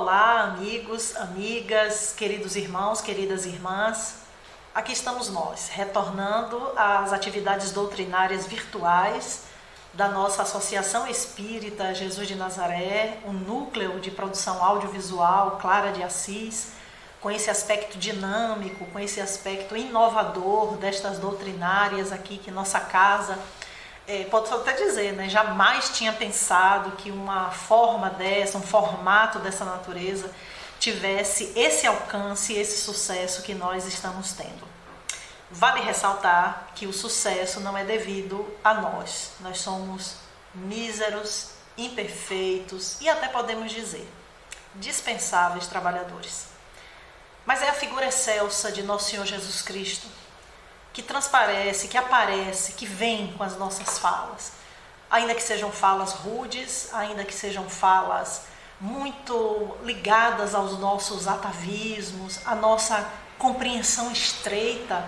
Olá, amigos, amigas, queridos irmãos, queridas irmãs. Aqui estamos nós, retornando às atividades doutrinárias virtuais da nossa Associação Espírita Jesus de Nazaré, um núcleo de produção audiovisual, Clara de Assis, com esse aspecto dinâmico, com esse aspecto inovador destas doutrinárias aqui que nossa casa... Posso até dizer, né? Jamais tinha pensado que uma forma dessa, um formato dessa natureza tivesse esse alcance, esse sucesso que nós estamos tendo. Vale ressaltar que o sucesso não é devido a nós. Nós somos míseros, imperfeitos e até podemos dizer dispensáveis trabalhadores. Mas é a figura excelsa de nosso Senhor Jesus Cristo que transparece, que aparece, que vem com as nossas falas. Ainda que sejam falas rudes, ainda que sejam falas muito ligadas aos nossos atavismos, à nossa compreensão estreita,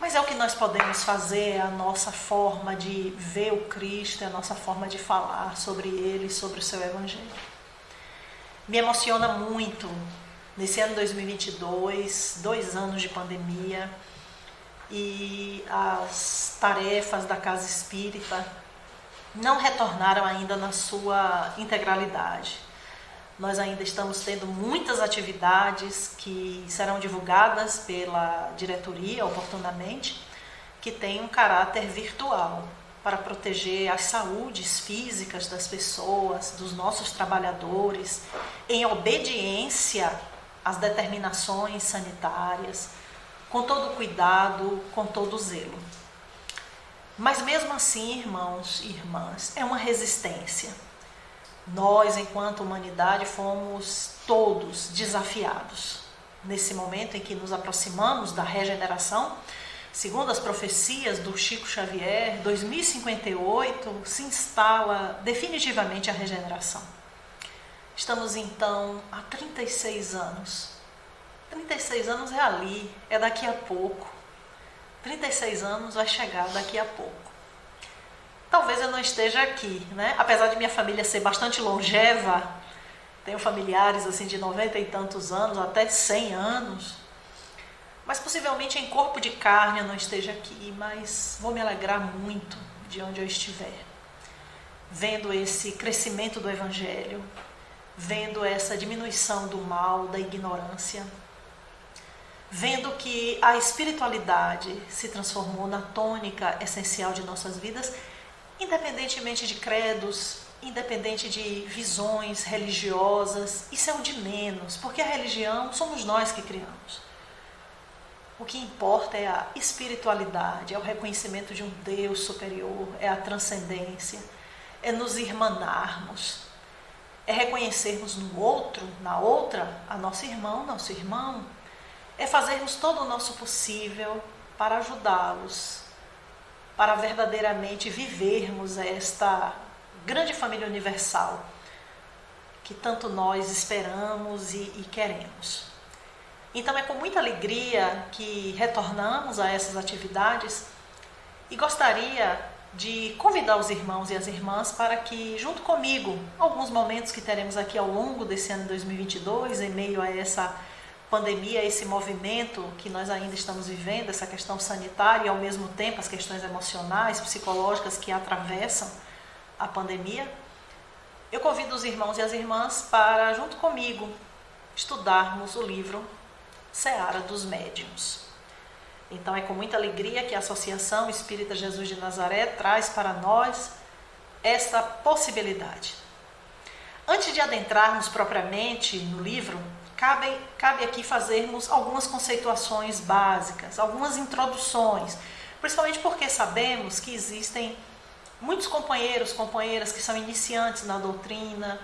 mas é o que nós podemos fazer, é a nossa forma de ver o Cristo, é a nossa forma de falar sobre Ele, sobre o seu Evangelho. Me emociona muito, nesse ano 2022, 2 anos de pandemia, e as tarefas da Casa Espírita não retornaram ainda na sua integralidade. Nós ainda estamos tendo muitas atividades que serão divulgadas pela diretoria oportunamente, que tem um caráter virtual, para proteger as saúdes físicas das pessoas, dos nossos trabalhadores, em obediência às determinações sanitárias, com todo cuidado, com todo zelo. Mas mesmo assim, irmãos e irmãs, é uma resistência. Nós, enquanto humanidade, fomos todos desafiados. Nesse momento em que nos aproximamos da regeneração, segundo as profecias do Chico Xavier, 2058 se instala definitivamente a regeneração. Estamos então há 36 anos. 36 anos é ali, é daqui a pouco. 36 anos vai chegar daqui a pouco. Talvez eu não esteja aqui, né? Apesar de minha família ser bastante longeva, tenho familiares assim de 90 e tantos anos, até 100 anos, mas possivelmente em corpo de carne eu não esteja aqui, mas vou me alegrar muito de onde eu estiver, vendo esse crescimento do Evangelho, vendo essa diminuição do mal, da ignorância, vendo que a espiritualidade se transformou na tônica essencial de nossas vidas, independentemente de credos, independente de visões religiosas. Isso é o de menos, porque a religião somos nós que criamos. O que importa é a espiritualidade, é o reconhecimento de um Deus superior, é a transcendência, é nos irmanarmos, é reconhecermos no outro, na outra, a nosso irmão, nosso irmão, é fazermos todo o nosso possível para ajudá-los, para verdadeiramente vivermos esta grande família universal que tanto nós esperamos e queremos. Então é com muita alegria que retornamos a essas atividades e gostaria de convidar os irmãos e as irmãs para que, junto comigo, alguns momentos que teremos aqui ao longo desse ano 2022, em meio a essa pandemia, esse movimento que nós ainda estamos vivendo, essa questão sanitária e ao mesmo tempo as questões emocionais, psicológicas que atravessam a pandemia, eu convido os irmãos e as irmãs para, junto comigo, estudarmos o livro Seara dos Médiuns. Então é com muita alegria que a Associação Espírita Jesus de Nazaré traz para nós esta possibilidade. Antes de adentrarmos propriamente no livro, cabe aqui fazermos algumas conceituações básicas, algumas introduções, principalmente porque sabemos que existem muitos companheiros, companheiras que são iniciantes na doutrina,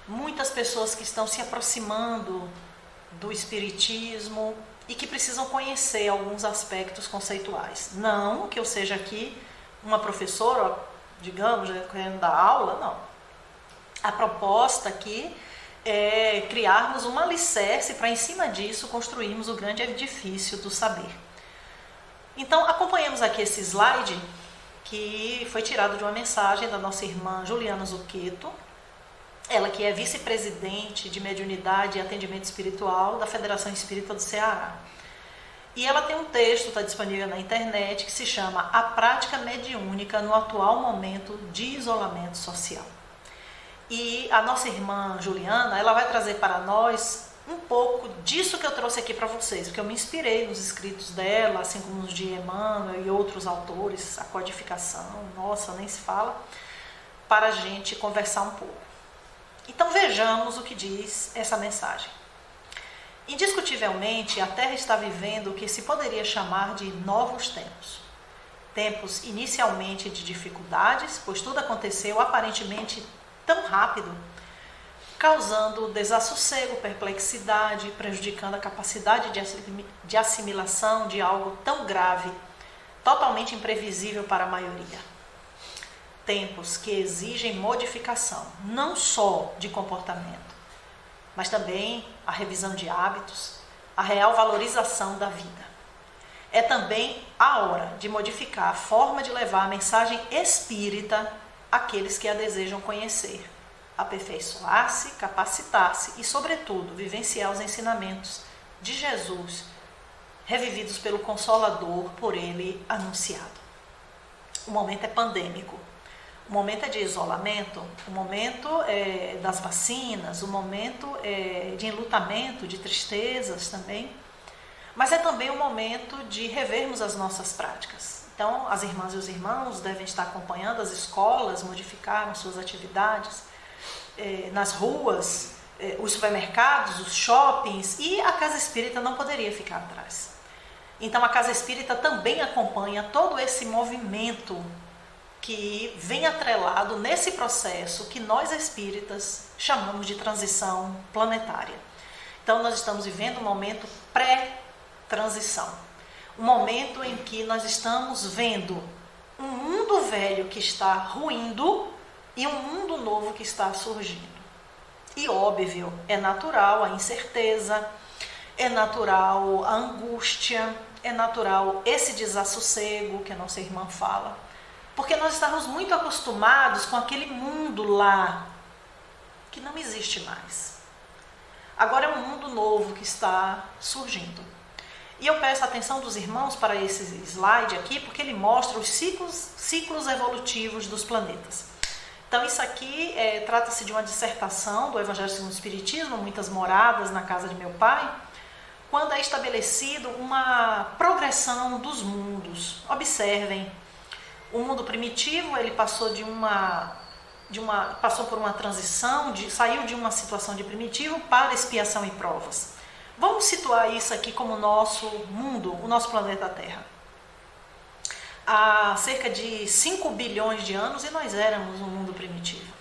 muitas pessoas que estão se aproximando do Espiritismo e que precisam conhecer alguns aspectos conceituais. Não que eu seja aqui uma professora, digamos, querendo dar aula, não. A proposta aqui é criarmos um alicerce para, em cima disso, construirmos o grande edifício do saber. Então, acompanhemos aqui esse slide, que foi tirado de uma mensagem da nossa irmã Juliana Zucchetto, ela que é vice-presidente de mediunidade e atendimento espiritual da Federação Espírita do Ceará. E ela tem um texto, está disponível na internet, que se chama A Prática Mediúnica no Atual Momento de Isolamento Social. E a nossa irmã Juliana, ela vai trazer para nós um pouco disso que eu trouxe aqui para vocês, porque eu me inspirei nos escritos dela, assim como os de Emmanuel e outros autores, a codificação, nossa, nem se fala, para a gente conversar um pouco. Então vejamos o que diz essa mensagem. Indiscutivelmente, a Terra está vivendo o que se poderia chamar de novos tempos. Tempos inicialmente de dificuldades, pois tudo aconteceu aparentemente tão rápido, causando desassossego, perplexidade, prejudicando a capacidade de assimilação de algo tão grave, totalmente imprevisível para a maioria. Tempos que exigem modificação, não só de comportamento, mas também a revisão de hábitos, a real valorização da vida. É também a hora de modificar a forma de levar a mensagem espírita àqueles que a desejam conhecer, aperfeiçoar-se, capacitar-se e, sobretudo, vivenciar os ensinamentos de Jesus, revividos pelo Consolador, por ele anunciado. O momento é pandêmico. O momento é de isolamento, o momento é das vacinas, o momento é de enlutamento, de tristezas também, mas é também o momento de revermos as nossas práticas. Então, as irmãs e os irmãos devem estar acompanhando, as escolas modificaram suas atividades, nas ruas, os supermercados, os shoppings, e a Casa Espírita não poderia ficar atrás. Então, a Casa Espírita também acompanha todo esse movimento que vem atrelado nesse processo que nós espíritas chamamos de transição planetária. Então nós estamos vivendo um momento pré-transição, um momento em que nós estamos vendo um mundo velho que está ruindo e um mundo novo que está surgindo. E óbvio, é natural a incerteza, é natural a angústia, é natural esse desassossego que a nossa irmã fala, porque nós estamos muito acostumados com aquele mundo lá, que não existe mais. Agora é um mundo novo que está surgindo. E eu peço a atenção dos irmãos para esse slide aqui, porque ele mostra os ciclos evolutivos dos planetas. Então isso aqui trata-se de uma dissertação do Evangelho segundo o Espiritismo, Muitas Moradas na Casa de Meu Pai, quando é estabelecido uma progressão dos mundos. Observem. O mundo primitivo, ele passou passou por uma transição, saiu de uma situação de primitivo para expiação e provas. Vamos situar isso aqui como o nosso mundo, o nosso planeta Terra. Há cerca de 5 bilhões de anos e nós éramos um mundo primitivo.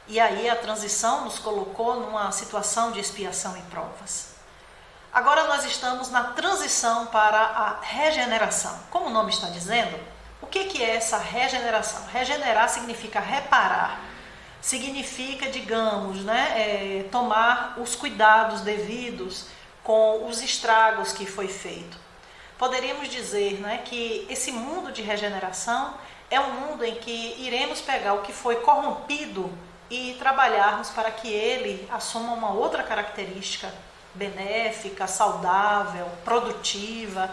E aí a transição nos colocou numa situação de expiação e provas. Agora nós estamos na transição para a regeneração. Como o nome está dizendo, o que é essa regeneração? Regenerar significa reparar, significa, digamos, tomar os cuidados devidos com os estragos que foi feito. Poderíamos dizer que esse mundo de regeneração é um mundo em que iremos pegar o que foi corrompido e trabalharmos para que ele assuma uma outra característica benéfica, saudável, produtiva,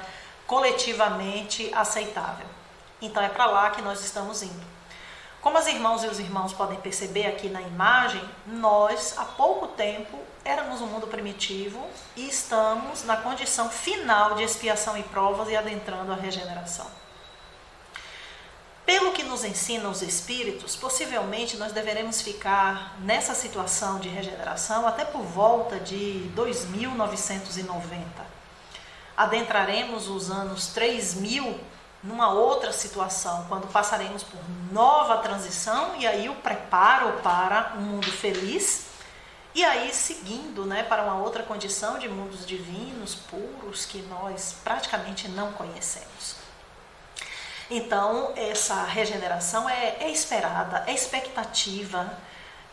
coletivamente aceitável. Então é para lá que nós estamos indo. Como as irmãs e os irmãos podem perceber aqui na imagem, nós há pouco tempo éramos um mundo primitivo e estamos na condição final de expiação e provas e adentrando a regeneração. Pelo que nos ensinam os espíritos, possivelmente nós deveremos ficar nessa situação de regeneração até por volta de 2990. Adentraremos os anos 3000 numa outra situação, quando passaremos por nova transição e aí o preparo para um mundo feliz e aí seguindo para uma outra condição de mundos divinos, puros, que nós praticamente não conhecemos. Então, essa regeneração é esperada, é expectativa,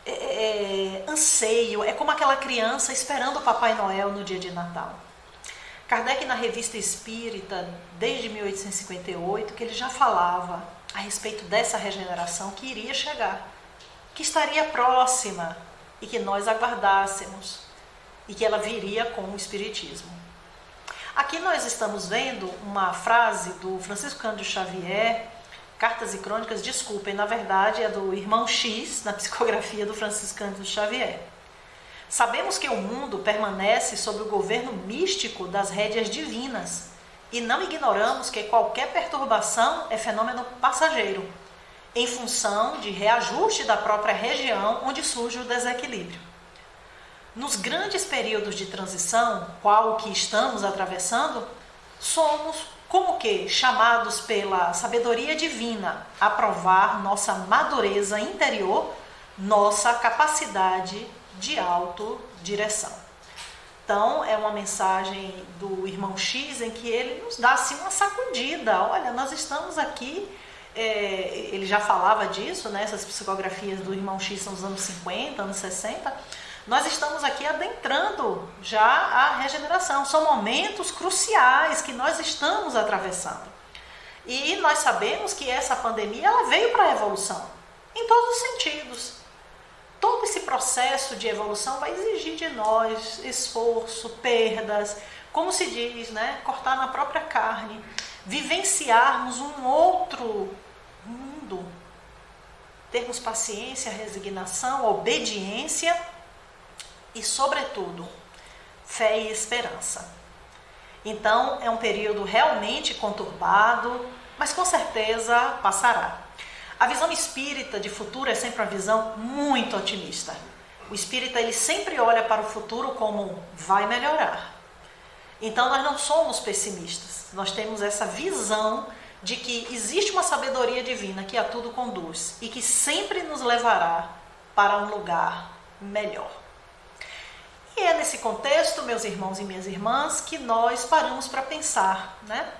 é anseio, é como aquela criança esperando o Papai Noel no dia de Natal. Kardec, na Revista Espírita, desde 1858, que ele já falava a respeito dessa regeneração que iria chegar. que estaria próxima e que nós aguardássemos e que ela viria com o Espiritismo. Aqui nós estamos vendo uma frase do Francisco Cândido Xavier, Cartas e Crônicas, desculpem, na verdade é do irmão X, na psicografia do Francisco Cândido Xavier. Sabemos que o mundo permanece sob o governo místico das rédeas divinas e não ignoramos que qualquer perturbação é fenômeno passageiro, em função de reajuste da própria região onde surge o desequilíbrio. Nos grandes períodos de transição, qual o que estamos atravessando, somos como que chamados pela sabedoria divina a provar nossa madureza interior, nossa capacidade de autodireção. Então, é uma mensagem do irmão X em que ele nos dá assim uma sacudida. Olha, nós estamos aqui, ele já falava disso, né? Essas psicografias do irmão X são dos anos 50, anos 60. Nós estamos aqui adentrando já a regeneração. São momentos cruciais que nós estamos atravessando. E nós sabemos que essa pandemia ela veio para a evolução, em todos os sentidos. Todo esse processo de evolução vai exigir de nós esforço, perdas, como se diz, né? Cortar na própria carne, vivenciarmos um outro mundo, termos paciência, resignação, obediência e, sobretudo, fé e esperança. Então, é um período realmente conturbado, mas com certeza passará. A visão espírita de futuro é sempre uma visão muito otimista. O espírita ele sempre olha para o futuro como vai melhorar. Então nós não somos pessimistas. Nós temos essa visão de que existe uma sabedoria divina que a tudo conduz e que sempre nos levará para um lugar melhor. E é nesse contexto, meus irmãos e minhas irmãs, que nós paramos para pensar, né?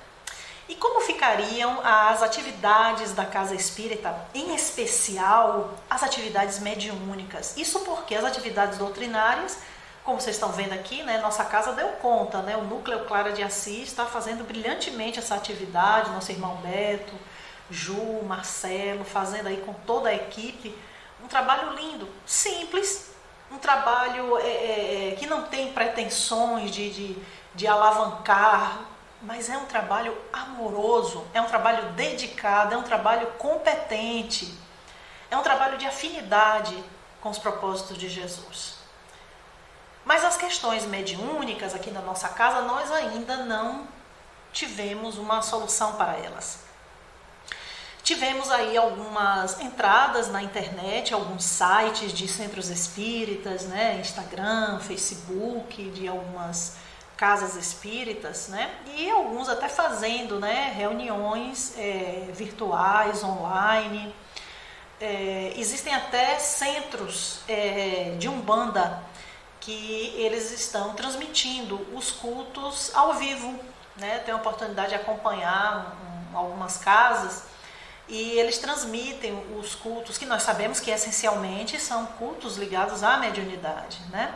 E como ficariam as atividades da Casa Espírita, em especial as atividades mediúnicas? Isso porque as atividades doutrinárias, como vocês estão vendo aqui, né, nossa casa deu conta, né, o Núcleo Clara de Assis está fazendo brilhantemente essa atividade, nosso irmão Beto, Ju, Marcelo, fazendo aí com toda a equipe, um trabalho lindo, simples, um trabalho que não tem pretensões de alavancar, mas é um trabalho amoroso, é um trabalho dedicado, é um trabalho competente, é um trabalho de afinidade com os propósitos de Jesus. Mas as questões mediúnicas aqui na nossa casa, nós ainda não tivemos uma solução para elas. Tivemos aí algumas entradas na internet, alguns sites de centros espíritas, né, Instagram, Facebook, de algumas casas espíritas, né? E alguns até fazendo, né, reuniões virtuais, online. Existem até centros de Umbanda que eles estão transmitindo os cultos ao vivo, né? Tenho a oportunidade de acompanhar algumas casas e eles transmitem os cultos que nós sabemos que essencialmente são cultos ligados à mediunidade, né?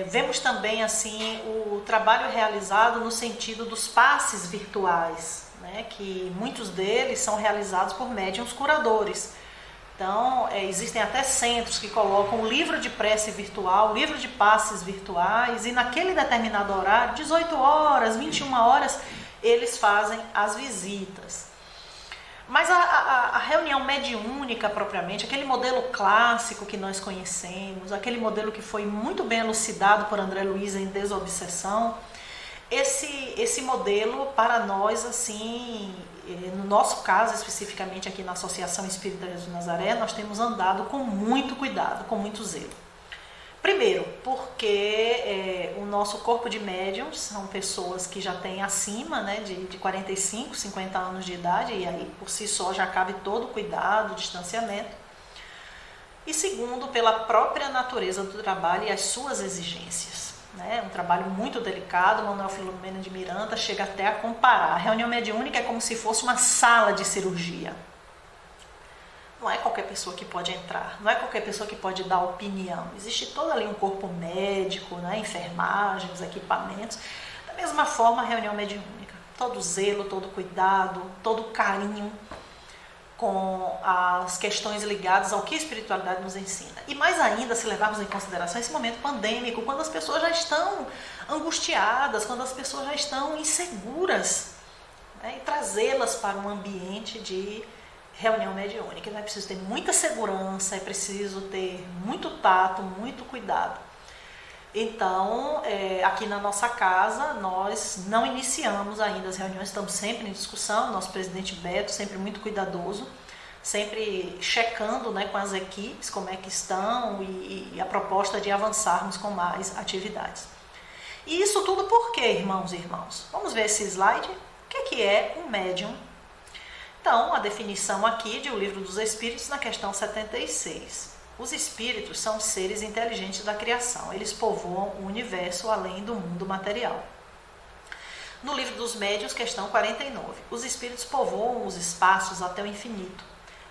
Vemos também assim o trabalho realizado no sentido dos passes virtuais, né, que muitos deles são realizados por médiuns curadores. Então, existem até centros que colocam o livro de prece virtual, livro de passes virtuais, e naquele determinado horário, 18 horas, 21 horas, eles fazem as visitas. Mas a reunião mediúnica propriamente, aquele modelo clássico que nós conhecemos, aquele modelo que foi muito bem elucidado por André Luiz em Desobsessão, esse modelo para nós, assim, no nosso caso especificamente aqui na Associação Espírita Jesus de Nazaré, nós temos andado com muito cuidado, com muito zelo. Primeiro, porque o nosso corpo de médiums são pessoas que já têm acima, né, de 45, 50 anos de idade, e aí por si só já cabe todo o cuidado, o distanciamento. E segundo, pela própria natureza do trabalho e as suas exigências. Né? Um trabalho muito delicado, Manuel Filomeno de Miranda chega até a comparar. A reunião mediúnica é como se fosse uma sala de cirurgia. Não é qualquer pessoa que pode entrar, não é qualquer pessoa que pode dar opinião. Existe todo ali um corpo médico, né, enfermagem, os equipamentos. Da mesma forma, a reunião mediúnica. Todo zelo, todo cuidado, todo carinho com as questões ligadas ao que a espiritualidade nos ensina. E mais ainda, se levarmos em consideração esse momento pandêmico, quando as pessoas já estão angustiadas, quando as pessoas já estão inseguras, né, e trazê-las para um ambiente de reunião mediúnica. Então é preciso ter muita segurança, é preciso ter muito tato, muito cuidado. Então, aqui na nossa casa, nós não iniciamos ainda as reuniões, estamos sempre em discussão, nosso presidente Beto sempre muito cuidadoso, sempre checando, né, com as equipes como é que estão e a proposta de avançarmos com mais atividades. E isso tudo por quê, irmãos e irmãos? Vamos ver esse slide? O que é um médium? Então, a definição aqui de O Livro dos Espíritos, na questão 76. Os espíritos são seres inteligentes da criação. Eles povoam o universo além do mundo material. No Livro dos Médiuns, questão 49. Os espíritos povoam os espaços até o infinito.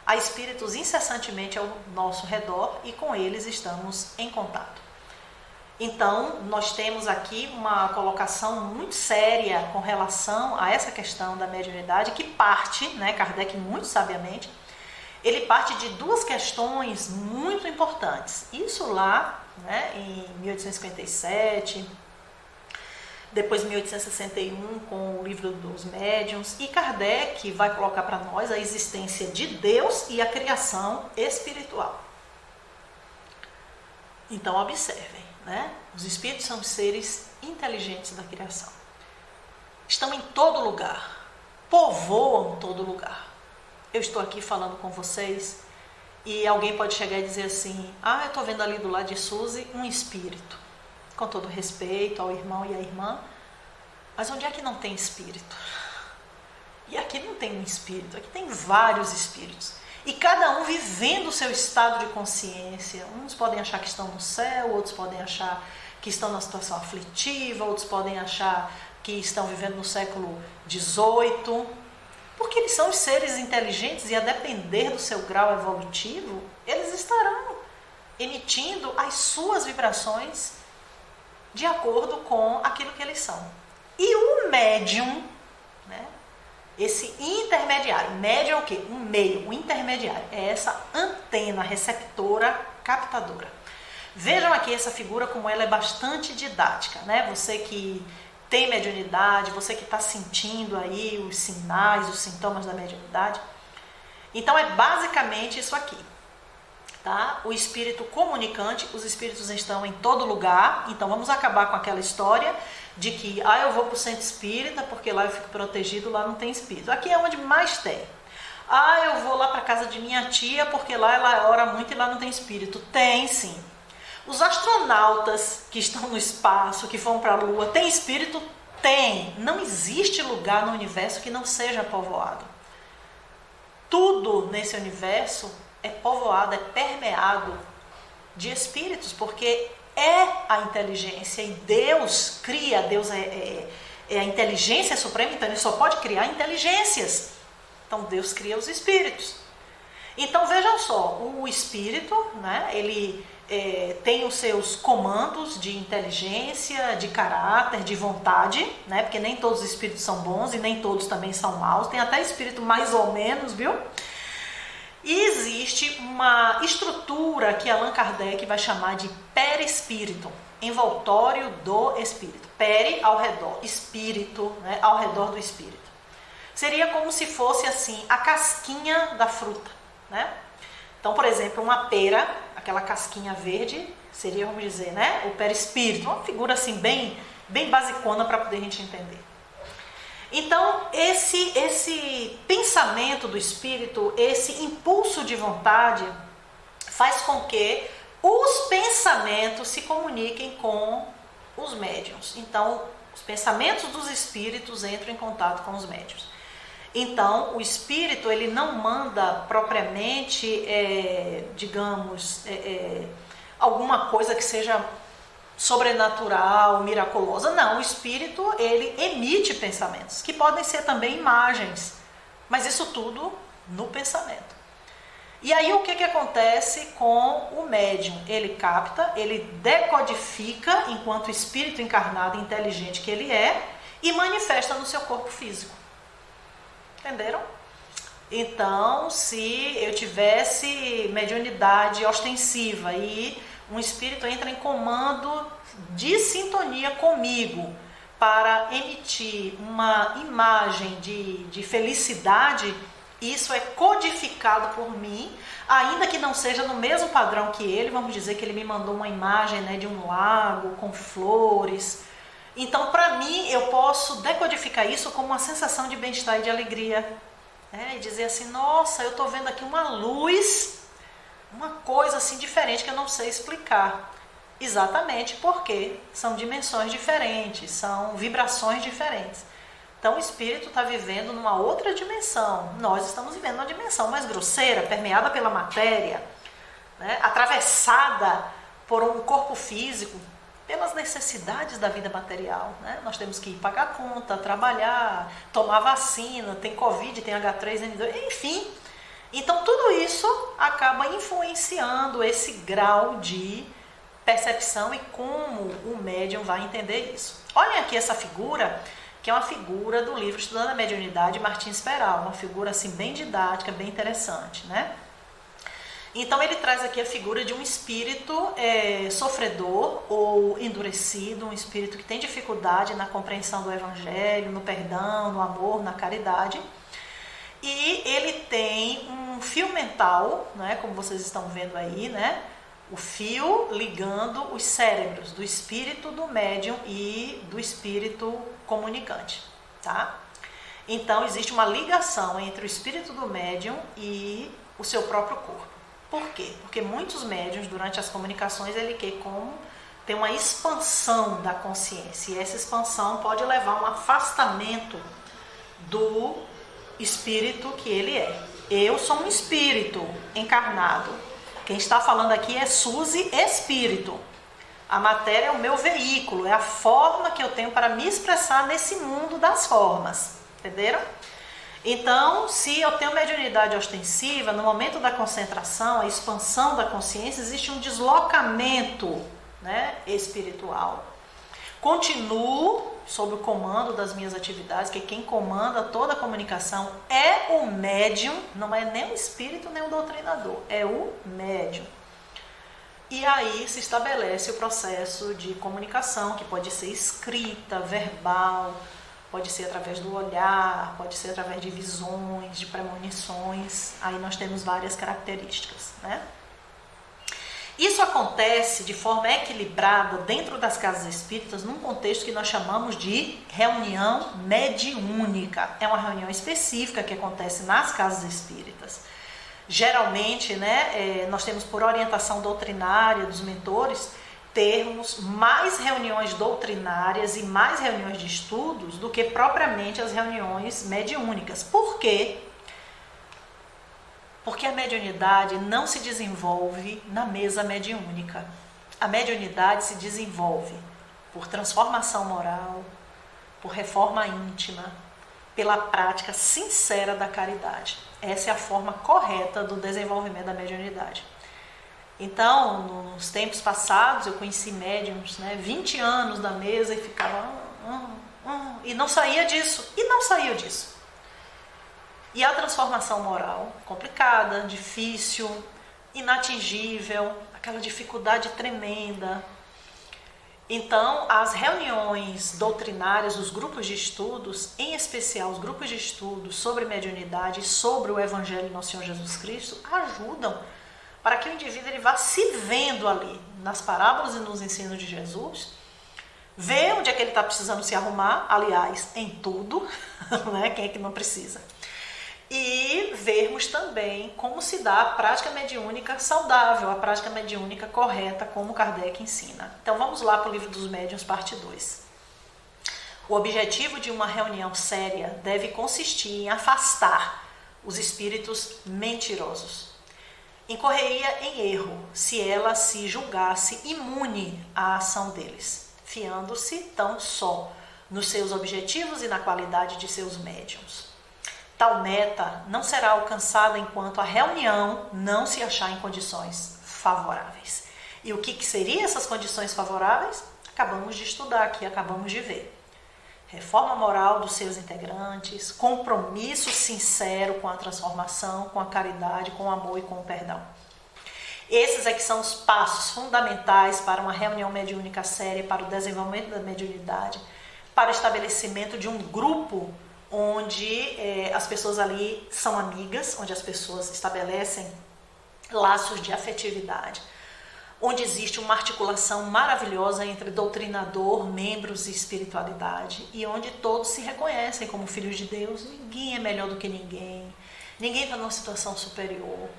Há espíritos incessantemente ao nosso redor e com eles estamos em contato. Então, nós temos aqui uma colocação muito séria com relação a essa questão da mediunidade, que parte, né, Kardec muito sabiamente, ele parte de duas questões muito importantes. Isso lá, né, em 1857, depois em 1861 com o Livro dos Médiuns, e Kardec vai colocar para nós a existência de Deus e a criação espiritual. Então observem, né? Os espíritos são seres inteligentes da criação. Estão em todo lugar, povoam todo lugar. Eu estou aqui falando com vocês e alguém pode chegar e dizer assim: eu estou vendo ali do lado de Suzy um espírito. Com todo respeito ao irmão e à irmã, mas onde é que não tem espírito? E aqui não tem um espírito, aqui tem vários espíritos. E cada um vivendo o seu estado de consciência. Uns podem achar que estão no céu, outros podem achar que estão numa situação aflitiva, outros podem achar que estão vivendo no século XVIII. Porque eles são os seres inteligentes e a depender do seu grau evolutivo, eles estarão emitindo as suas vibrações de acordo com aquilo que eles são. E o médium, né, esse intermediário, médium é o quê? Um meio, um intermediário, é essa antena receptora captadora. Vejam aqui essa figura como ela é bastante didática, né? Você que tem mediunidade, você que está sentindo aí os sinais, os sintomas da mediunidade. Então é basicamente isso aqui, tá? O espírito comunicante, os espíritos estão em todo lugar, então vamos acabar com aquela história de que eu vou para o centro espírita porque lá eu fico protegido, lá não tem espírito. Aqui é onde mais tem. Eu vou lá para a casa de minha tia porque lá ela ora muito e lá não tem espírito. Tem sim. Os astronautas que estão no espaço, que vão para a Lua, tem espírito? Tem. Não existe lugar no universo que não seja povoado. Tudo nesse universo é povoado, é permeado de espíritos, porque é a inteligência e Deus cria, Deus é a inteligência suprema, então ele só pode criar inteligências. Então Deus cria os espíritos. Então vejam só, o espírito, né, ele tem os seus comandos de inteligência, de caráter, de vontade, né, porque nem todos os espíritos são bons e nem todos também são maus, tem até espírito mais ou menos, viu? E existe uma estrutura que Allan Kardec vai chamar de perispírito, envoltório do espírito. Peri, ao redor, espírito, né, ao redor do espírito. Seria como se fosse assim a casquinha da fruta, né? Então, por exemplo, uma pera, aquela casquinha verde, seria, vamos dizer, né, o perispírito, uma figura assim bem basicona para poder a gente entender. Então, esse pensamento do espírito, esse impulso de vontade, faz com que os pensamentos se comuniquem com os médiuns. Então, os pensamentos dos espíritos entram em contato com os médiuns. Então, o espírito, ele não manda propriamente, digamos, alguma coisa que seja sobrenatural, miraculosa. Não, o espírito, ele emite pensamentos, que podem ser também imagens, mas isso tudo no pensamento. E aí, o que acontece com o médium? Ele capta, ele decodifica, enquanto espírito encarnado e inteligente que ele é, e manifesta no seu corpo físico. Entenderam? Então, se eu tivesse mediunidade ostensiva e um espírito entra em comando de sintonia comigo para emitir uma imagem de felicidade, isso é codificado por mim, ainda que não seja no mesmo padrão que ele. Vamos dizer que ele me mandou uma imagem, né, de um lago com flores. Então, para mim, eu posso decodificar isso como uma sensação de bem-estar e de alegria. E dizer assim, nossa, eu estou vendo aqui uma luz, uma coisa assim diferente que eu não sei explicar. Exatamente porque são dimensões diferentes, são vibrações diferentes. Então o espírito está vivendo numa outra dimensão. Nós estamos vivendo numa dimensão mais grosseira, permeada pela matéria, né? Atravessada por um corpo físico, pelas necessidades da vida material, né? Nós temos que ir pagar conta, trabalhar, tomar vacina, tem Covid, tem H3N2, enfim. Então tudo isso acaba influenciando esse grau de percepção e como o médium vai entender isso. Olhem aqui essa figura, que é uma figura do livro Estudando a Mediunidade, Martins Peral, uma figura assim bem didática, bem interessante, né? Então ele traz aqui a figura de um espírito sofredor ou endurecido, um espírito que tem dificuldade na compreensão do evangelho, no perdão, no amor, na caridade. E ele tem um fio mental, né, como vocês estão vendo aí, né? O fio ligando os cérebros do espírito do médium e do espírito comunicante, tá? Então existe uma ligação entre o espírito do médium e o seu próprio corpo. Por quê? Porque muitos médiuns, durante as comunicações, ele quer ter uma expansão da consciência. E essa expansão pode levar a um afastamento do espírito que ele é. Eu sou um espírito encarnado. Quem está falando aqui é Suzy Espírito. A matéria é o meu veículo, é a forma que eu tenho para me expressar nesse mundo das formas. Entenderam? Então, se eu tenho mediunidade ostensiva, no momento da concentração, a expansão da consciência, existe um deslocamento, né, espiritual. Continuo sob o comando das minhas atividades, que quem comanda toda a comunicação é o médium, não é nem o espírito nem o doutrinador, é o médium. E aí se estabelece o processo de comunicação, que pode ser escrita, verbal, pode ser através do olhar, pode ser através de visões, de premonições. Aí nós temos várias características, né? Isso acontece de forma equilibrada dentro das casas espíritas, num contexto que nós chamamos de reunião mediúnica. É uma reunião específica que acontece nas casas espíritas. Geralmente, né, nós temos por orientação doutrinária dos mentores, termos mais reuniões doutrinárias e mais reuniões de estudos do que propriamente as reuniões mediúnicas. Por quê? Porque a mediunidade não se desenvolve na mesa mediúnica. A mediunidade se desenvolve por transformação moral, por reforma íntima, pela prática sincera da caridade. Essa é a forma correta do desenvolvimento da mediunidade. Então, nos tempos passados, eu conheci médiums, né, 20 anos da mesa e ficava e não saía disso, E a transformação moral, complicada, difícil, inatingível, aquela dificuldade tremenda. Então, as reuniões doutrinárias, os grupos de estudos, em especial os grupos de estudos sobre mediunidade e sobre o Evangelho de Nosso Senhor Jesus Cristo, ajudam para que o indivíduo ele vá se vendo ali, nas parábolas e nos ensinos de Jesus, ver onde é que ele está precisando se arrumar, aliás, em tudo, né? Quem é que não precisa? E vermos também como se dá a prática mediúnica saudável, a prática mediúnica correta, como Kardec ensina. Então vamos lá para o Livro dos Médiuns, parte 2. O objetivo de uma reunião séria deve consistir em afastar os espíritos mentirosos. Incorreria em erro se ela se julgasse imune à ação deles, fiando-se tão só nos seus objetivos e na qualidade de seus médiuns. Tal meta não será alcançada enquanto a reunião não se achar em condições favoráveis. E o que seriam essas condições favoráveis? Acabamos de estudar aqui, acabamos de ver. reforma moral dos seus integrantes, compromisso sincero com a transformação, com a caridade, com o amor e com o perdão. Esses é que são os passos fundamentais para uma reunião mediúnica séria, para o desenvolvimento da mediunidade, para o estabelecimento de um grupo onde as pessoas ali são amigas, onde as pessoas estabelecem laços de afetividade, onde existe uma articulação maravilhosa entre doutrinador, membros e espiritualidade, e onde todos se reconhecem como filhos de Deus. Ninguém é melhor do que ninguém está numa situação superior.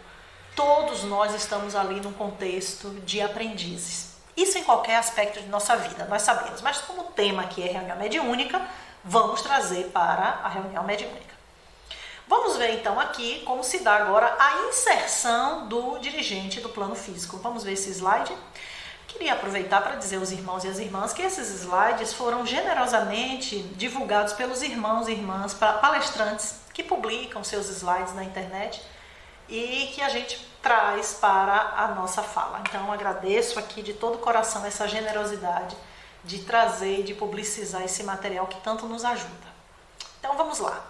Todos nós estamos ali num contexto de aprendizes. Isso em qualquer aspecto de nossa vida, nós sabemos. Mas como o tema aqui é reunião mediúnica, vamos trazer para a reunião mediúnica. Vamos ver então aqui como se dá agora a inserção do dirigente do plano físico. Vamos ver esse slide? Queria aproveitar para dizer aos irmãos e às irmãs que esses slides foram generosamente divulgados pelos irmãos e irmãs palestrantes que publicam seus slides na internet e que a gente traz para a nossa fala. Então agradeço aqui de todo o coração essa generosidade de trazer, de publicizar esse material que tanto nos ajuda. Então vamos lá.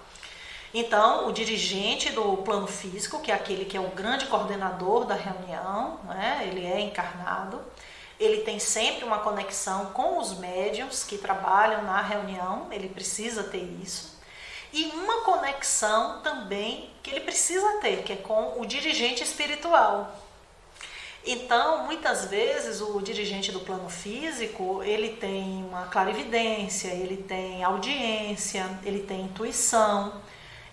Então, o dirigente do plano físico, que é aquele que é o grande coordenador da reunião, né? Ele é encarnado, ele tem sempre uma conexão com os médiuns que trabalham na reunião, ele precisa ter isso, e uma conexão também que ele precisa ter, que é com o dirigente espiritual. Então, muitas vezes, o dirigente do plano físico, ele tem uma clarividência, ele tem audiência, ele tem intuição,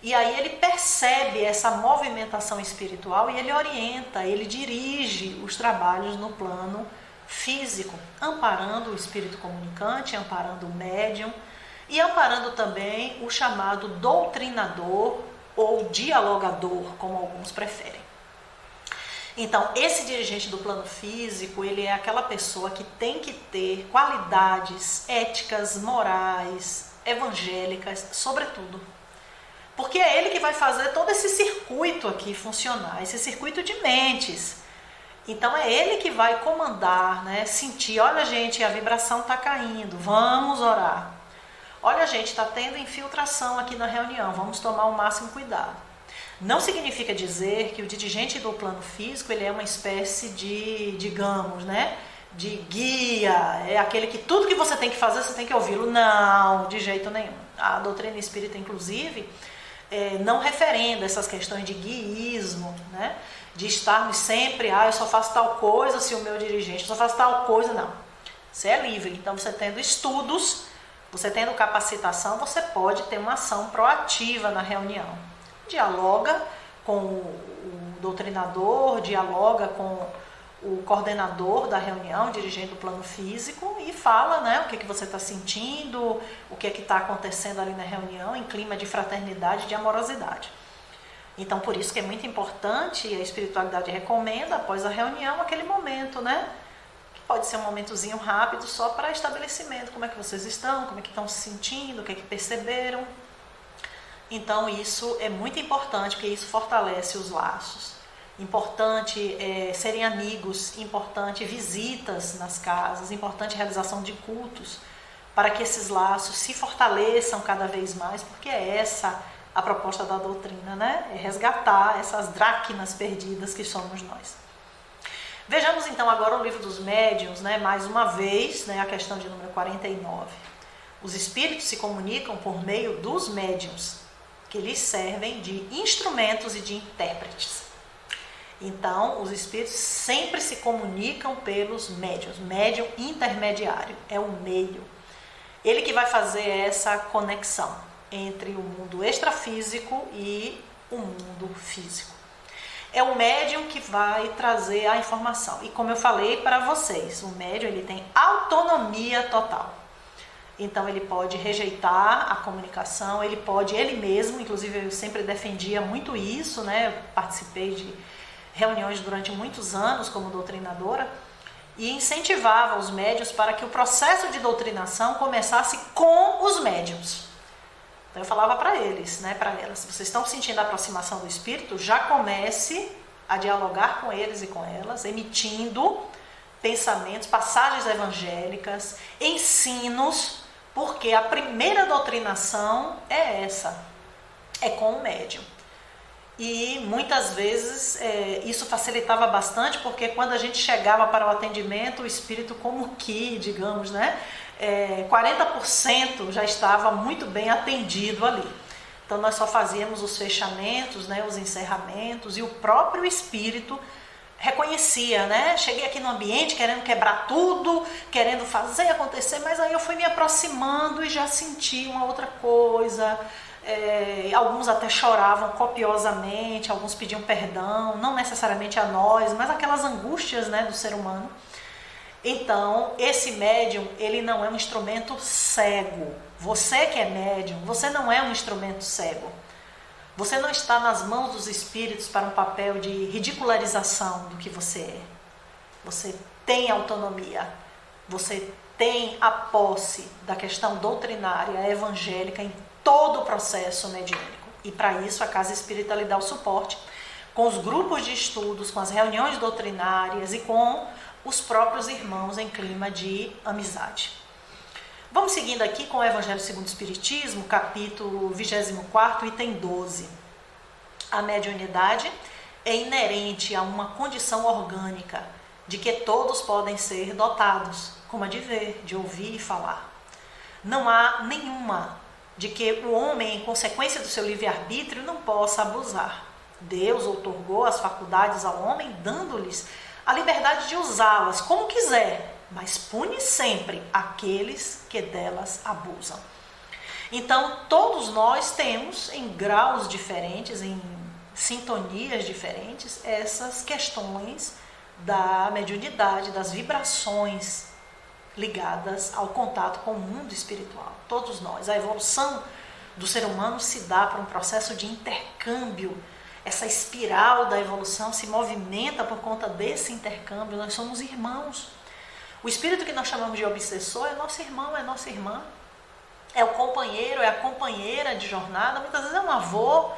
e aí ele percebe essa movimentação espiritual e ele orienta, ele dirige os trabalhos no plano físico, amparando o espírito comunicante, amparando o médium e amparando também o chamado doutrinador ou dialogador, como alguns preferem. Então, esse dirigente do plano físico, ele é aquela pessoa que tem que ter qualidades éticas, morais, evangélicas, sobretudo. Porque é ele que vai fazer todo esse circuito aqui funcionar, esse circuito de mentes. Então é ele que vai comandar, né? Sentir, olha gente, a vibração está caindo, vamos orar. Olha gente, está tendo infiltração aqui na reunião, vamos tomar o máximo cuidado. Não significa dizer que o dirigente do plano físico ele é uma espécie de, digamos, né? De guia, é aquele que tudo que você tem que fazer, você tem que ouvi-lo. Não, de jeito nenhum. A doutrina espírita, inclusive, não referenda essas questões de guiísmo, né? De estarmos sempre, eu só faço tal coisa se o meu dirigente, só faço tal coisa, não. Você é livre, então você tendo estudos, você tendo capacitação, você pode ter uma ação proativa na reunião. Dialoga com o doutrinador, dialoga com o coordenador da reunião, dirigente do plano físico, e fala, né, o que você está sentindo, o que está acontecendo ali na reunião, em clima de fraternidade, de amorosidade. Então, por isso que é muito importante, a espiritualidade recomenda, após a reunião, aquele momento, né, que pode ser um momentozinho rápido, só para estabelecimento, como é que vocês estão, como é que estão se sentindo, o que é que perceberam. Então, isso é muito importante, porque isso fortalece os laços. Importante serem amigos, importante visitas nas casas, importante realização de cultos, para que esses laços se fortaleçam cada vez mais, porque é essa a proposta da doutrina, né? É resgatar essas dracmas perdidas que somos nós. Vejamos então agora o livro dos médiuns, né? Mais uma vez, né? A questão de número 49. Os espíritos se comunicam por meio dos médiuns, que lhes servem de instrumentos e de intérpretes. Então, os espíritos sempre se comunicam pelos médiuns. Médium intermediário é o meio. Ele que vai fazer essa conexão entre o mundo extrafísico e o mundo físico. É o médium que vai trazer a informação. E como eu falei para vocês, o médium ele tem autonomia total. Então ele pode rejeitar a comunicação, ele pode ele mesmo, inclusive eu sempre defendia muito isso, né? Eu participei de reuniões durante muitos anos como doutrinadora e incentivava os médiuns para que o processo de doutrinação começasse com os médiuns. Então eu falava para eles, né, para elas, se vocês estão sentindo a aproximação do espírito, já comece a dialogar com eles e com elas, emitindo pensamentos, passagens evangélicas, ensinos, Porque a primeira doutrinação é essa, é com o médium. E muitas vezes isso facilitava bastante, porque quando a gente chegava para o atendimento, o espírito como que, digamos, né, 40% já estava muito bem atendido ali. Então nós só fazíamos os fechamentos, né, os encerramentos, e o próprio espírito reconhecia, né? Cheguei aqui no ambiente querendo quebrar tudo, querendo fazer acontecer, mas aí eu fui me aproximando e já senti uma outra coisa. Alguns até choravam copiosamente, alguns pediam perdão, não necessariamente a nós, mas aquelas angústias, né, do ser humano. Então, esse médium, ele não é um instrumento cego. Você que é médium, você não é um instrumento cego. Você não está nas mãos dos espíritos para um papel de ridicularização do que você é. Você tem autonomia, você tem a posse da questão doutrinária, evangélica em todo o processo mediúnico. E para isso a Casa Espírita lhe dá o suporte com os grupos de estudos, com as reuniões doutrinárias e com os próprios irmãos em clima de amizade. Vamos seguindo aqui com o Evangelho segundo o Espiritismo, capítulo 24, item 12. A mediunidade é inerente a uma condição orgânica de que todos podem ser dotados, como a de ver, de ouvir e falar. Não há nenhuma de que o homem, em consequência do seu livre-arbítrio, não possa abusar. Deus outorgou as faculdades ao homem, dando-lhes a liberdade de usá-las como quiser, mas pune sempre aqueles que delas abusam. Então, todos nós temos, em graus diferentes, em sintonias diferentes, essas questões da mediunidade, das vibrações ligadas ao contato com o mundo espiritual. Todos nós. A evolução do ser humano se dá por um processo de intercâmbio. Essa espiral da evolução se movimenta por conta desse intercâmbio. Nós somos irmãos. O espírito que nós chamamos de obsessor é nosso irmão, é nossa irmã. É o companheiro, é a companheira de jornada. Muitas vezes é um avô,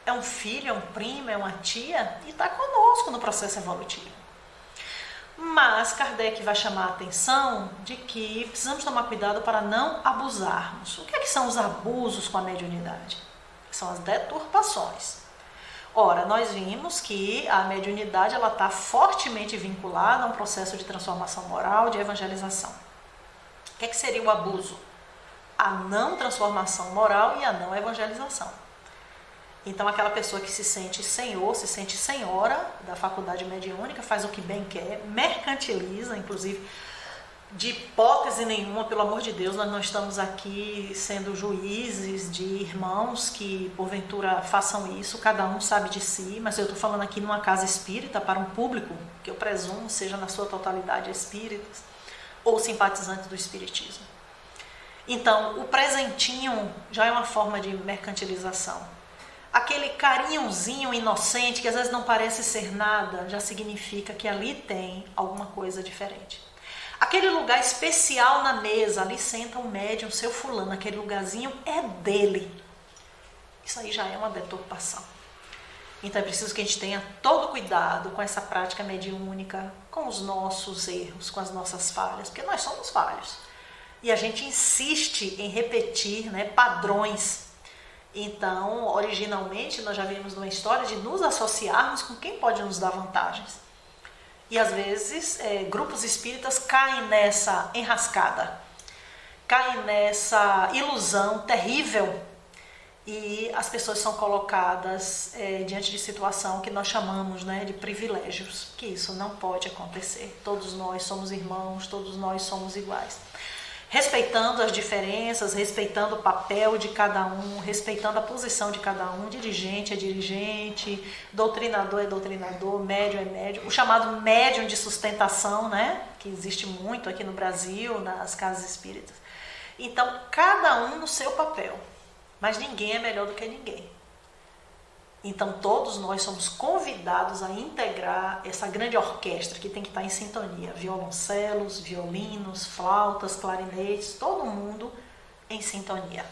é um filho, é um primo, é uma tia, e está conosco no processo evolutivo. Mas Kardec vai chamar a atenção de que precisamos tomar cuidado para não abusarmos. O que é que são os abusos com a mediunidade? São as deturpações. Ora, nós vimos que a mediunidade está fortemente vinculada a um processo de transformação moral, de evangelização. O que é que seria o abuso? A não transformação moral e a não evangelização. Então, aquela pessoa que se sente senhor, se sente senhora da faculdade mediúnica, faz o que bem quer, mercantiliza, inclusive, de hipótese nenhuma, pelo amor de Deus, nós não estamos aqui sendo juízes de irmãos que, porventura, façam isso, cada um sabe de si, mas eu estou falando aqui numa casa espírita para um público que eu presumo seja na sua totalidade espíritas ou simpatizantes do espiritismo. Então, o presentinho já é uma forma de mercantilização. Aquele carinhozinho inocente, que às vezes não parece ser nada, já significa que ali tem alguma coisa diferente. Aquele lugar especial na mesa, ali senta um médium, seu fulano, aquele lugarzinho é dele. Isso aí já é uma deturpação. Então é preciso que a gente tenha todo cuidado com essa prática mediúnica, com os nossos erros, com as nossas falhas, porque nós somos falhos. E a gente insiste em repetir, né, padrões. Então, originalmente, nós já vimos numa história de nos associarmos com quem pode nos dar vantagens. E às vezes, grupos espíritas caem nessa enrascada, caem nessa ilusão terrível e as pessoas são colocadas diante de situação que nós chamamos, né, de privilégios, que isso não pode acontecer. Todos nós somos irmãos, todos nós somos iguais. Respeitando as diferenças, respeitando o papel de cada um, respeitando a posição de cada um, dirigente é dirigente, doutrinador é doutrinador, médium é médium, o chamado médium de sustentação, né, que existe muito aqui no Brasil, nas casas espíritas. Então, cada um no seu papel, mas ninguém é melhor do que ninguém. Então, todos nós somos convidados a integrar essa grande orquestra que tem que estar em sintonia. Violoncelos, violinos, flautas, clarinetes, todo mundo em sintonia.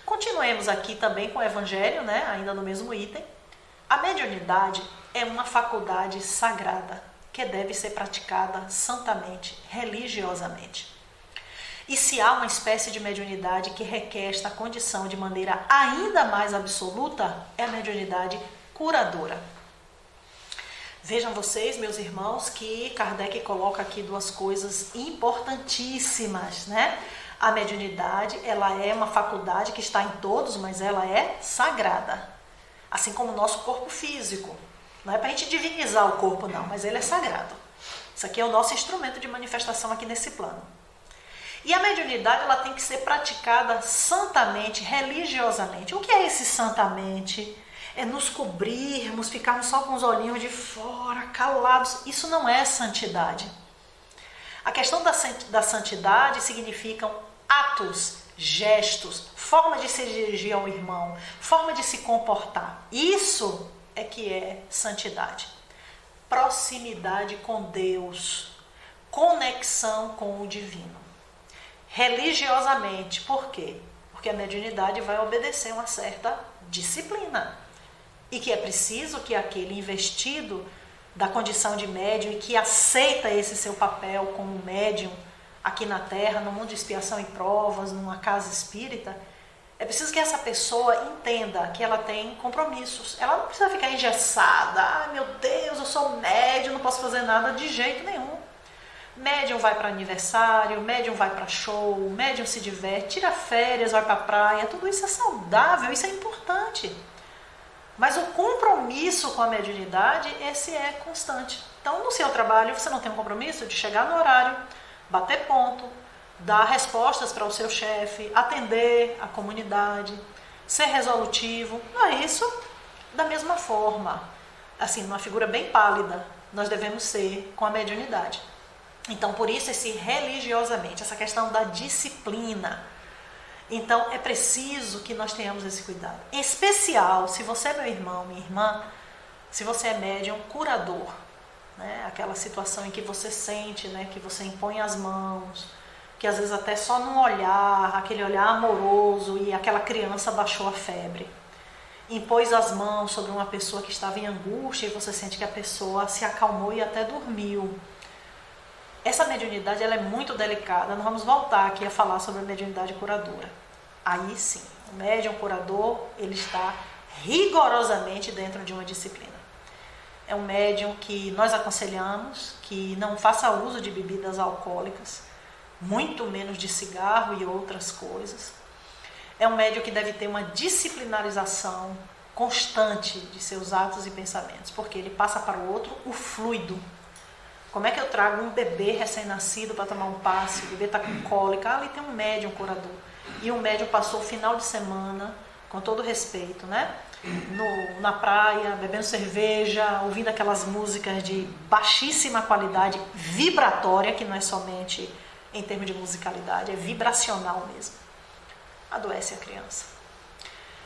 Continuemos aqui também com o Evangelho, né? Ainda no mesmo item. A mediunidade é uma faculdade sagrada que deve ser praticada santamente, religiosamente. E se há uma espécie de mediunidade que requer esta condição de maneira ainda mais absoluta, é a mediunidade curadora. Vejam vocês, meus irmãos, que Kardec coloca aqui duas coisas importantíssimas, né? A mediunidade, ela é uma faculdade que está em todos, mas ela é sagrada. Assim como o nosso corpo físico. Não é para a gente divinizar o corpo, não, mas ele é sagrado. Isso aqui é o nosso instrumento de manifestação aqui nesse plano. E a mediunidade, ela tem que ser praticada santamente, religiosamente. O que é esse santamente? É nos cobrirmos, ficarmos só com os olhinhos de fora, calados. Isso não é santidade. A questão da santidade significam atos, gestos, forma de se dirigir ao irmão, forma de se comportar. Isso é que é santidade. Proximidade com Deus, conexão com o divino. Religiosamente, por quê? Porque a mediunidade vai obedecer uma certa disciplina. E que é preciso que aquele investido da condição de médium e que aceita esse seu papel como médium aqui na Terra, no mundo de expiação e provas, numa casa espírita, é preciso que essa pessoa entenda que ela tem compromissos. Ela não precisa ficar engessada. Ai, meu Deus, eu sou médium, não posso fazer nada de jeito nenhum. Médium vai para aniversário, médium vai para show, médium se diverte, tira férias, vai para a praia. Tudo isso é saudável, isso é importante. Mas o compromisso com a mediunidade, esse é constante. Então, no seu trabalho, você não tem um compromisso de chegar no horário, bater ponto, dar respostas para o seu chefe, atender a comunidade, ser resolutivo. Não é isso? Da mesma forma, assim, numa figura bem pálida, nós devemos ser com a mediunidade. Então, por isso, esse religiosamente, essa questão da disciplina. Então, é preciso que nós tenhamos esse cuidado. Em especial, se você é meu irmão, minha irmã, se você é médium curador, né? Aquela situação em que você sente, né? Que você impõe as mãos, que às vezes até só num olhar, aquele olhar amoroso e aquela criança baixou a febre. Impôs as mãos sobre uma pessoa que estava em angústia e você sente que a pessoa se acalmou e até dormiu. Essa mediunidade, ela é muito delicada. Nós vamos voltar aqui a falar sobre a mediunidade curadora. Aí sim, o médium curador, ele está rigorosamente dentro de uma disciplina. É um médium que nós aconselhamos que não faça uso de bebidas alcoólicas, muito menos de cigarro e outras coisas. É um médium que deve ter uma disciplinarização constante de seus atos e pensamentos, porque ele passa para o outro o fluido. Como é que eu trago um bebê recém-nascido para tomar um passe? O bebê está com cólica, ali tem um médium curador. E o médium passou o final de semana, com todo respeito, né? Na praia, bebendo cerveja, ouvindo aquelas músicas de baixíssima qualidade, vibratória, que não é somente em termos de musicalidade, é vibracional mesmo. Adoece a criança.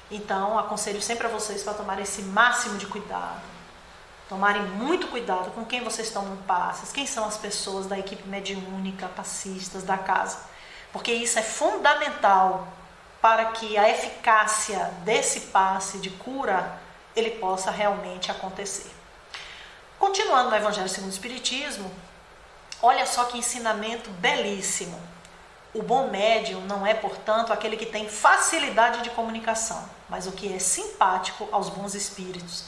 Então, aconselho sempre a vocês para tomar esse máximo de cuidado. Tomarem muito cuidado com quem vocês tomam passes, quem são as pessoas da equipe mediúnica, passistas da casa. Porque isso é fundamental para que a eficácia desse passe de cura, ele possa realmente acontecer. Continuando no Evangelho segundo o Espiritismo, olha só que ensinamento belíssimo. O bom médium não é, portanto, aquele que tem facilidade de comunicação, mas o que é simpático aos bons espíritos.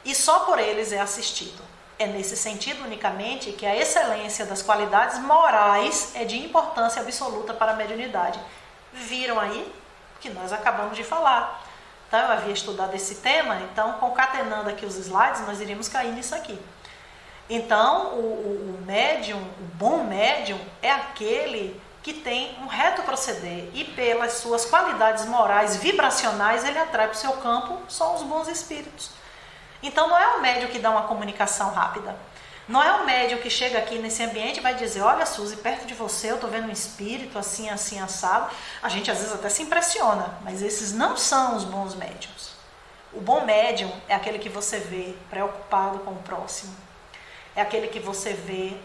E só por eles é assistido. É nesse sentido unicamente que a excelência das qualidades morais é de importância absoluta para a mediunidade. Viram aí que nós acabamos de falar. Então, eu havia estudado esse tema, então, concatenando aqui os slides, nós iríamos cair nisso aqui. Então, o médium, o bom médium, é aquele que tem um reto proceder e pelas suas qualidades morais vibracionais, ele atrai para o seu campo só os bons espíritos. Então, não é o médium que dá uma comunicação rápida. Não é o médium que chega aqui nesse ambiente e vai dizer: olha, Suzy, perto de você eu estou vendo um espírito assim, assim, assado. A gente às vezes até se impressiona, mas esses não são os bons médiums. O bom médium é aquele que você vê preocupado com o próximo. É aquele que você vê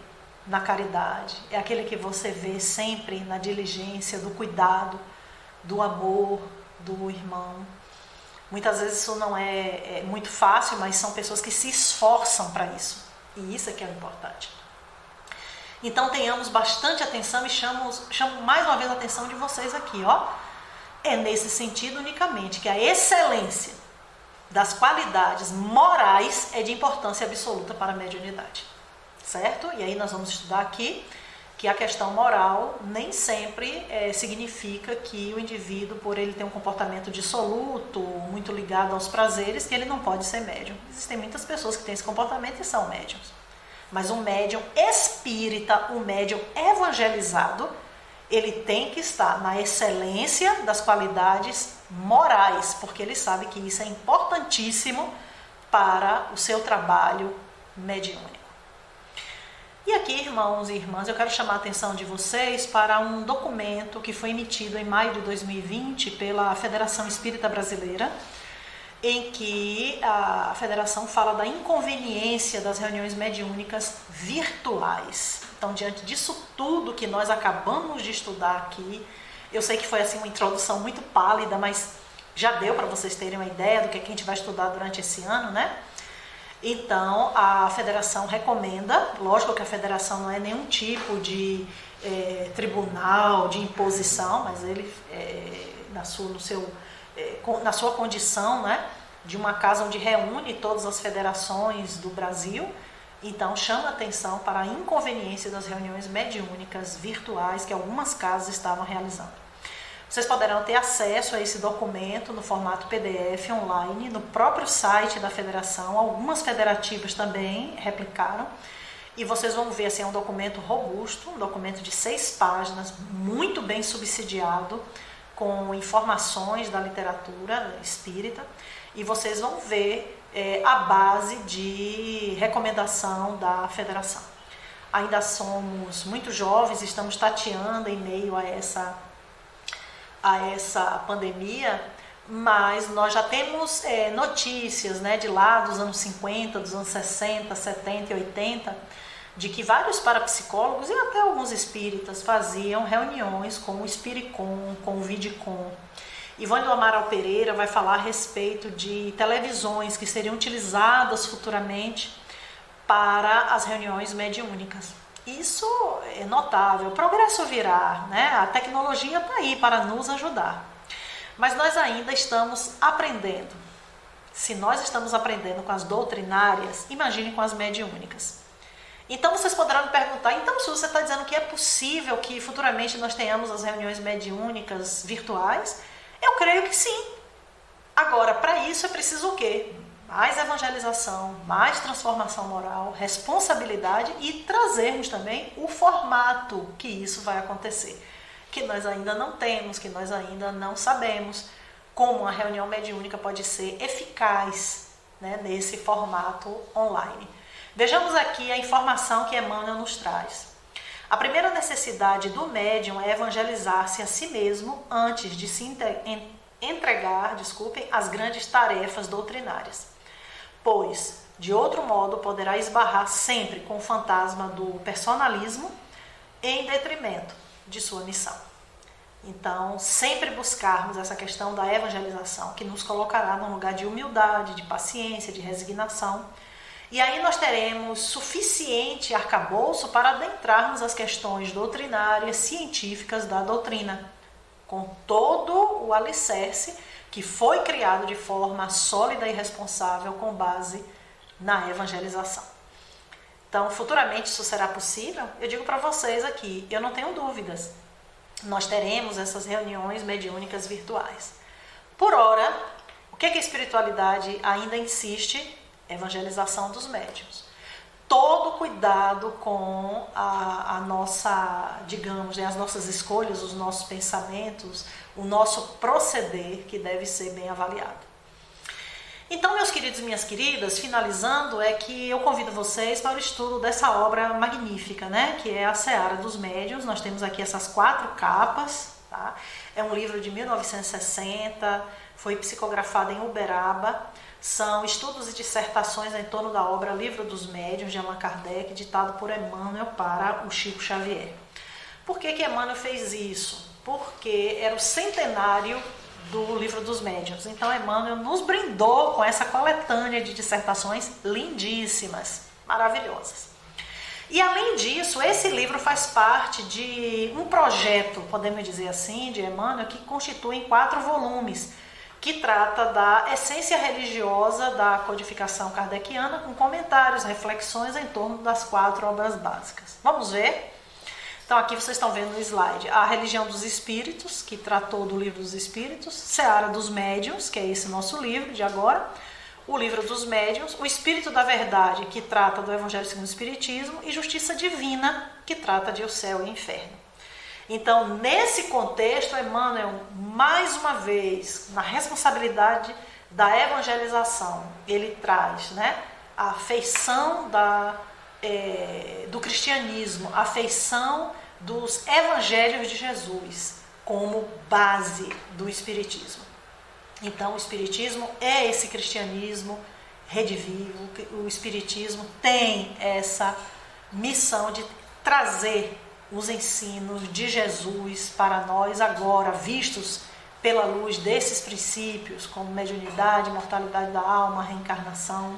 na caridade. É aquele que você vê sempre na diligência, do cuidado, do amor do irmão. Muitas vezes isso não é muito fácil, mas são pessoas que se esforçam para isso. E isso é que é o importante. Então tenhamos bastante atenção e chamo mais uma vez a atenção de vocês aqui, ó. É nesse sentido unicamente que a excelência das qualidades morais é de importância absoluta para a mediunidade, certo? E aí nós vamos estudar aqui que a questão moral nem sempre significa que o indivíduo, por ele ter um comportamento dissoluto, muito ligado aos prazeres, que ele não pode ser médium. Existem muitas pessoas que têm esse comportamento e são médiums. Mas um médium espírita, um médium evangelizado, ele tem que estar na excelência das qualidades morais, porque ele sabe que isso é importantíssimo para o seu trabalho mediúnico. E aqui, irmãos e irmãs, eu quero chamar a atenção de vocês para um documento que foi emitido em maio de 2020 pela Federação Espírita Brasileira, em que a federação fala da inconveniência das reuniões mediúnicas virtuais. Então, diante disso tudo que nós acabamos de estudar aqui, eu sei que foi assim uma introdução muito pálida, mas já deu para vocês terem uma ideia do que a gente vai estudar durante esse ano, né? Então, a federação recomenda, lógico que a federação não é nenhum tipo de tribunal, de imposição, mas ele, na sua condição, né, de uma casa onde reúne todas as federações do Brasil, então chama atenção para a inconveniência das reuniões mediúnicas virtuais que algumas casas estavam realizando. Vocês poderão ter acesso a esse documento no formato PDF online, no próprio site da federação. Algumas federativas também replicaram. E vocês vão ver, assim, é um documento robusto, um documento de 6 páginas, muito bem subsidiado, com informações da literatura espírita. E vocês vão ver a base de recomendação da federação. Ainda somos muito jovens, estamos tateando em meio a essa pandemia, mas nós já temos notícias, né, de lá dos anos 50, dos anos 60, 70 e 80, de que vários parapsicólogos e até alguns espíritas faziam reuniões com o Espiricom, com o Vidicom. Ivone do Amaral Pereira vai falar a respeito de televisões que seriam utilizadas futuramente para as reuniões mediúnicas. Isso é notável, o progresso virá, né? A tecnologia está aí para nos ajudar. Mas nós ainda estamos aprendendo. Se nós estamos aprendendo com as doutrinárias, imagine com as mediúnicas. Então vocês poderão me perguntar, então se você está dizendo que é possível que futuramente nós tenhamos as reuniões mediúnicas virtuais, eu creio que sim. Agora, para isso é preciso o quê? Mais evangelização, mais transformação moral, responsabilidade e trazermos também o formato que isso vai acontecer, que nós ainda não temos, que nós ainda não sabemos como a reunião mediúnica pode ser eficaz, né, nesse formato online. Vejamos aqui a informação que Emmanuel nos traz. A primeira necessidade do médium é evangelizar-se a si mesmo antes de se entregar, às grandes tarefas doutrinárias. Pois, de outro modo, poderá esbarrar sempre com o fantasma do personalismo em detrimento de sua missão. Então, sempre buscarmos essa questão da evangelização, que nos colocará num lugar de humildade, de paciência, de resignação. E aí nós teremos suficiente arcabouço para adentrarmos as questões doutrinárias, científicas da doutrina, com todo o alicerce que foi criado de forma sólida e responsável com base na evangelização. Então, futuramente isso será possível? Eu digo para vocês aqui, eu não tenho dúvidas. Nós teremos essas reuniões mediúnicas virtuais. Por ora, o que a espiritualidade ainda insiste? Evangelização dos médiuns. Todo cuidado com a nossa, digamos, as nossas escolhas, os nossos pensamentos, o nosso proceder, que deve ser bem avaliado. Então, meus queridos e minhas queridas, finalizando, é que eu convido vocês para o estudo dessa obra magnífica, né, que é a Seara dos Médiuns. Nós temos aqui essas 4 capas, tá? É um livro de 1960, foi psicografado em Uberaba. São estudos e dissertações em torno da obra Livro dos Médiuns, de Allan Kardec, ditado por Emmanuel para o Chico Xavier. Por que Emmanuel fez isso? Porque era o centenário do Livro dos Médiuns. Então Emmanuel nos brindou com essa coletânea de dissertações lindíssimas, maravilhosas. E além disso, esse livro faz parte de um projeto, podemos dizer assim, de Emmanuel, que constitui em 4 volumes, que trata da essência religiosa da codificação kardeciana, com comentários, reflexões em torno das 4 obras básicas. Vamos ver? Então aqui vocês estão vendo no slide a Religião dos Espíritos, que tratou do Livro dos Espíritos, Seara dos Médiuns, que é esse nosso livro de agora, o Livro dos Médiuns, o Espírito da Verdade, que trata do Evangelho segundo o Espiritismo, e Justiça Divina, que trata de o céu e o inferno. Então, nesse contexto, Emmanuel, mais uma vez, na responsabilidade da evangelização, ele traz, né, a feição do cristianismo, a feição dos evangelhos de Jesus como base do espiritismo. Então, o espiritismo é esse cristianismo redivivo, o espiritismo tem essa missão de trazer os ensinos de Jesus para nós agora, vistos pela luz desses princípios, como mediunidade, mortalidade da alma, reencarnação.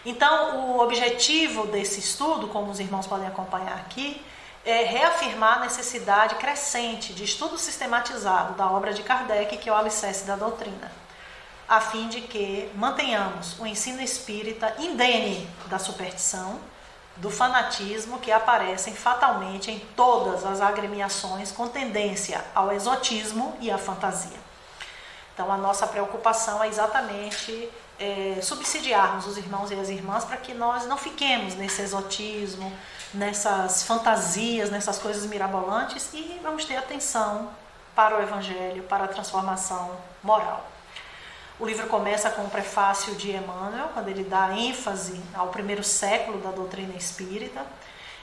Então, o objetivo desse estudo, como os irmãos podem acompanhar aqui, é reafirmar a necessidade crescente de estudo sistematizado da obra de Kardec, que é o alicerce da doutrina, a fim de que mantenhamos o ensino espírita indene da superstição, do fanatismo que aparecem fatalmente em todas as agremiações com tendência ao exotismo e à fantasia. Então, a nossa preocupação é exatamente subsidiarmos os irmãos e as irmãs para que nós não fiquemos nesse exotismo, nessas fantasias, nessas coisas mirabolantes, e vamos ter atenção para o Evangelho, para a transformação moral. O livro começa com um prefácio de Emmanuel, quando ele dá ênfase ao primeiro século da doutrina espírita.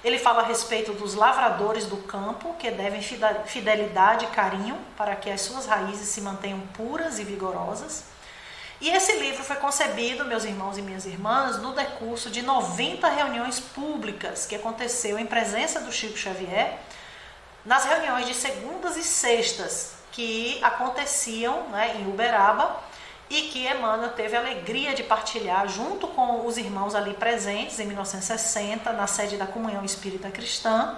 Ele fala a respeito dos lavradores do campo, que devem fidelidade e carinho para que as suas raízes se mantenham puras e vigorosas. E esse livro foi concebido, meus irmãos e minhas irmãs, no decurso de 90 reuniões públicas que aconteceu em presença do Chico Xavier, nas reuniões de segundas e sextas que aconteciam, né, em Uberaba, e que Emmanuel teve a alegria de partilhar junto com os irmãos ali presentes em 1960, na sede da Comunhão Espírita Cristã,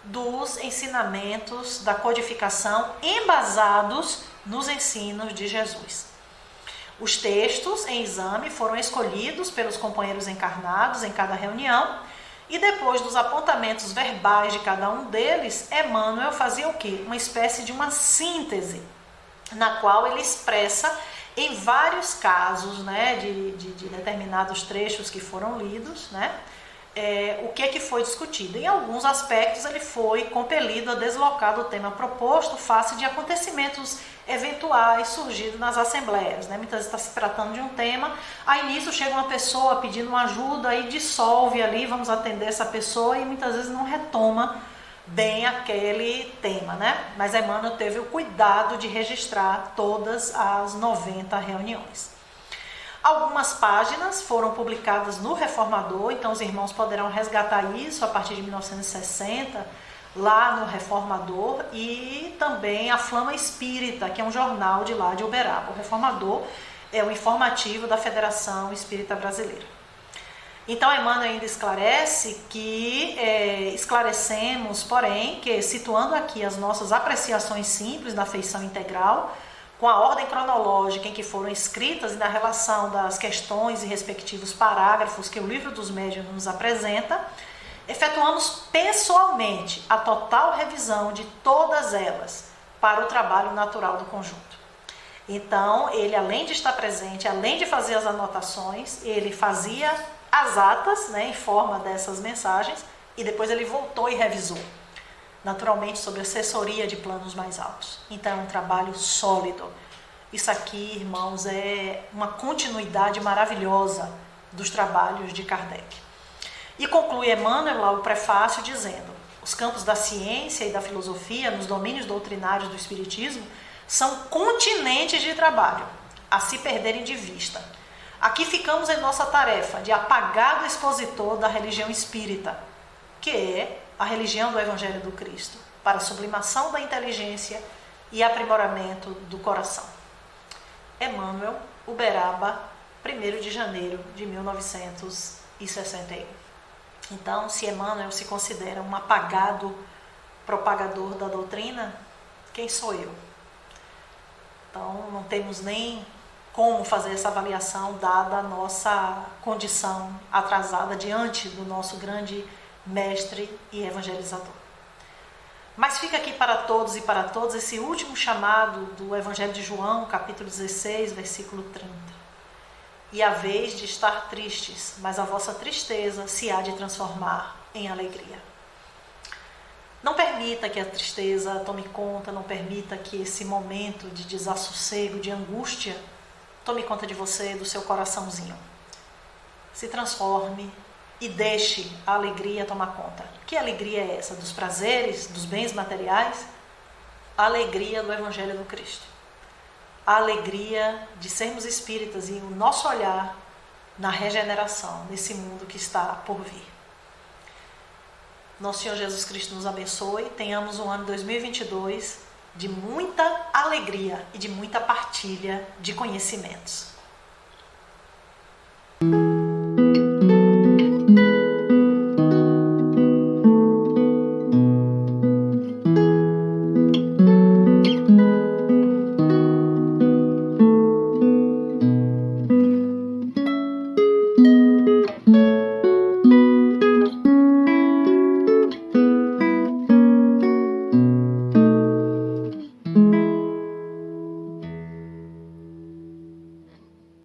dos ensinamentos da codificação embasados nos ensinos de Jesus. Os textos em exame foram escolhidos pelos companheiros encarnados em cada reunião, e depois dos apontamentos verbais de cada um deles, Emmanuel fazia o quê? Uma espécie de uma síntese, na qual ele expressa em vários casos, né, de determinados trechos que foram lidos, né, o que foi discutido. Em alguns aspectos ele foi compelido a deslocar do tema proposto face de acontecimentos eventuais surgidos nas assembleias, né? Muitas vezes está se tratando de um tema, aí nisso chega uma pessoa pedindo uma ajuda e dissolve ali, vamos atender essa pessoa, e muitas vezes não retoma bem aquele tema, né? Mas Emmanuel teve o cuidado de registrar todas as 90 reuniões. Algumas páginas foram publicadas no Reformador, então os irmãos poderão resgatar isso a partir de 1960, lá no Reformador, e também a Flama Espírita, que é um jornal de lá de Uberaba. O Reformador é o informativo da Federação Espírita Brasileira. Então, Emmanuel ainda esclarece que esclarecemos, porém, que situando aqui as nossas apreciações simples da feição integral, com a ordem cronológica em que foram escritas e na relação das questões e respectivos parágrafos que o Livro dos Médiuns nos apresenta, efetuamos pessoalmente a total revisão de todas elas para o trabalho natural do conjunto. Então, ele, além de estar presente, além de fazer as anotações, ele fazia as atas, né, em forma dessas mensagens, e depois ele voltou e revisou, naturalmente sob assessoria de planos mais altos. Então é um trabalho sólido. Isso aqui, irmãos, é uma continuidade maravilhosa dos trabalhos de Kardec. E conclui Emmanuel lá o prefácio dizendo: os campos da ciência e da filosofia nos domínios doutrinários do espiritismo são continentes de trabalho a se perderem de vista. Aqui ficamos em nossa tarefa de apagado expositor da religião espírita, que é a religião do Evangelho do Cristo, para a sublimação da inteligência e aprimoramento do coração. Emmanuel, Uberaba, 1º de janeiro de 1961. Então, se Emmanuel se considera um apagado propagador da doutrina, quem sou eu? Então, não temos nem como fazer essa avaliação, dada a nossa condição atrasada diante do nosso grande mestre e evangelizador. Mas fica aqui para todos e para todas esse último chamado do Evangelho de João, capítulo 16, versículo 30. E a vez de estar tristes, mas a vossa tristeza se há de transformar em alegria. Não permita que a tristeza tome conta, não permita que esse momento de desassossego, de angústia, tome conta de você, do seu coraçãozinho. Se transforme e deixe a alegria tomar conta. Que alegria é essa? Dos prazeres, dos bens materiais? A alegria do Evangelho do Cristo. A alegria de sermos espíritas e o nosso olhar na regeneração, nesse mundo que está por vir. Nosso Senhor Jesus Cristo nos abençoe, tenhamos um ano 2022 de muita alegria e de muita partilha de conhecimentos.